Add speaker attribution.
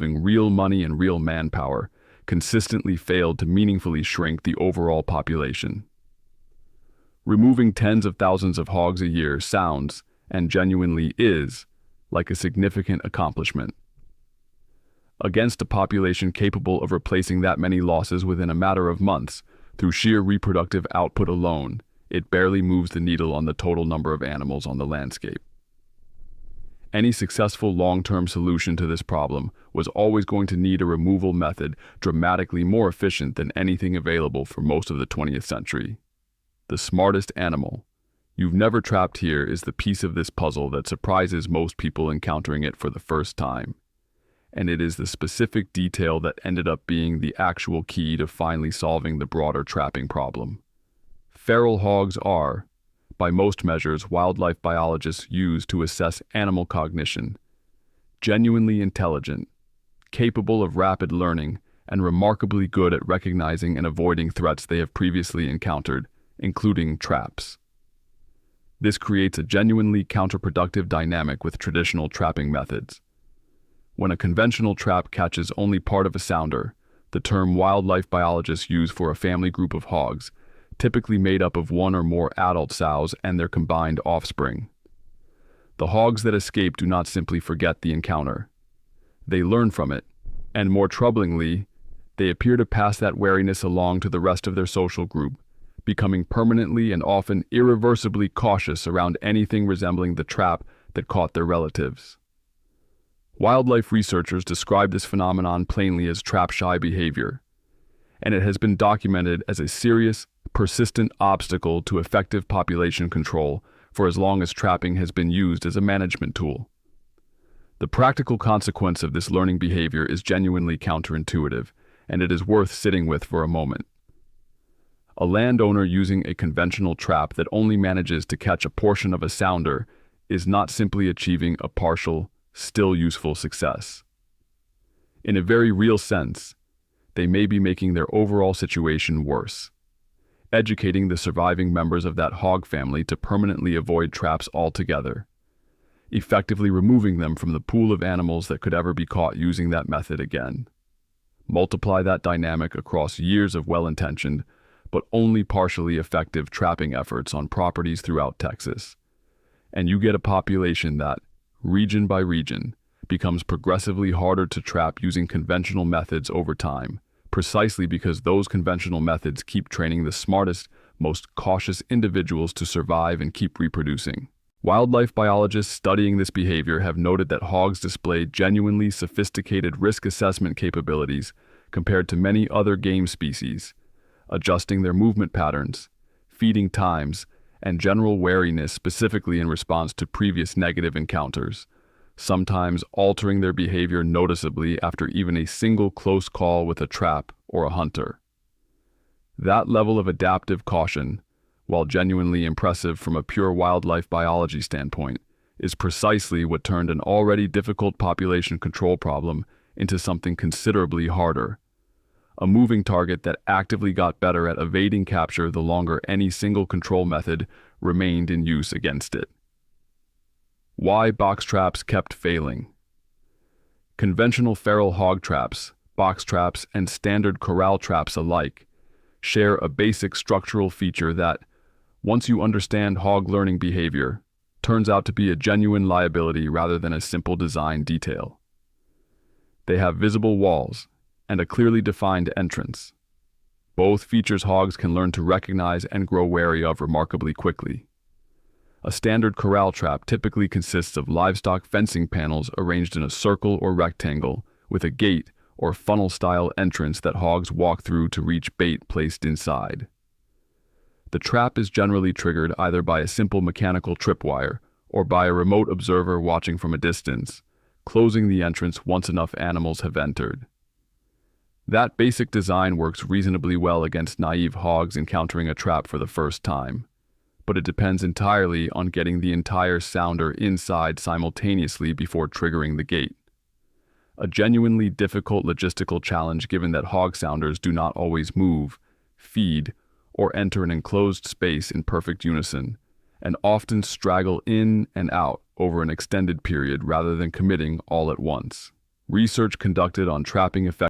Speaker 1: involving real money and real manpower, consistently failed to meaningfully shrink the overall population. Removing tens of thousands of hogs a year sounds, and genuinely is, like a significant accomplishment. Against a population capable of replacing that many losses within a matter of months, through sheer reproductive output alone, it barely moves the needle on the total number of animals on the landscape. Any successful long-term solution to this problem was always going to need a removal method dramatically more efficient than anything available for most of the 20th century. The smartest animal you've never trapped here is the piece of this puzzle that surprises most people encountering it for the first time. And it is the specific detail that ended up being the actual key to finally solving the broader trapping problem. Feral hogs are, by most measures wildlife biologists use to assess animal cognition, genuinely intelligent, capable of rapid learning, and remarkably good at recognizing and avoiding threats they have previously encountered, including traps. This creates a genuinely counterproductive dynamic with traditional trapping methods. When a conventional trap catches only part of a sounder, the term wildlife biologists use for a family group of hogs, typically made up of one or more adult sows and their combined offspring. The hogs that escape do not simply forget the encounter. They learn from it, and more troublingly, they appear to pass that wariness along to the rest of their social group, becoming permanently and often irreversibly cautious around anything resembling the trap that caught their relatives. Wildlife researchers describe this phenomenon plainly as trap-shy behavior, and it has been documented as a serious, persistent obstacle to effective population control for as long as trapping has been used as a management tool. The practical consequence of this learning behavior is genuinely counterintuitive, and it is worth sitting with for a moment. A landowner using a conventional trap that only manages to catch a portion of a sounder is not simply achieving a partial, still useful success. In a very real sense, they may be making their overall situation worse, educating the surviving members of that hog family to permanently avoid traps altogether, effectively removing them from the pool of animals that could ever be caught using that method again. Multiply that dynamic across years of well-intentioned, but only partially effective trapping efforts on properties throughout Texas, and you get a population that, region by region, becomes progressively harder to trap using conventional methods over time, precisely because those conventional methods keep training the smartest, most cautious individuals to survive and keep reproducing. Wildlife biologists studying this behavior have noted that hogs display genuinely sophisticated risk assessment capabilities compared to many other game species, adjusting their movement patterns, feeding times, and general wariness specifically in response to previous negative encounters, sometimes altering their behavior noticeably after even a single close call with a trap or a hunter. That level of adaptive caution, while genuinely impressive from a pure wildlife biology standpoint, is precisely what turned an already difficult population control problem into something considerably harder. A moving target that actively got better at evading capture the longer any single control method remained in use against it. Why box traps kept failing? Conventional feral hog traps, box traps, and standard corral traps alike share a basic structural feature that, once you understand hog learning behavior, turns out to be a genuine liability rather than a simple design detail. They have visible walls and a clearly defined entrance. Both features hogs can learn to recognize and grow wary of remarkably quickly. A standard corral trap typically consists of livestock fencing panels arranged in a circle or rectangle with a gate or funnel-style entrance that hogs walk through to reach bait placed inside. The trap is generally triggered either by a simple mechanical tripwire or by a remote observer watching from a distance, closing the entrance once enough animals have entered. That basic design works reasonably well against naive hogs encountering a trap for the first time, but it depends entirely on getting the entire sounder inside simultaneously before triggering the gate. A genuinely difficult logistical challenge given that hog sounders do not always move, feed, or enter an enclosed space in perfect unison, and often straggle in and out over an extended period rather than committing all at once. Research conducted on trapping effectiveness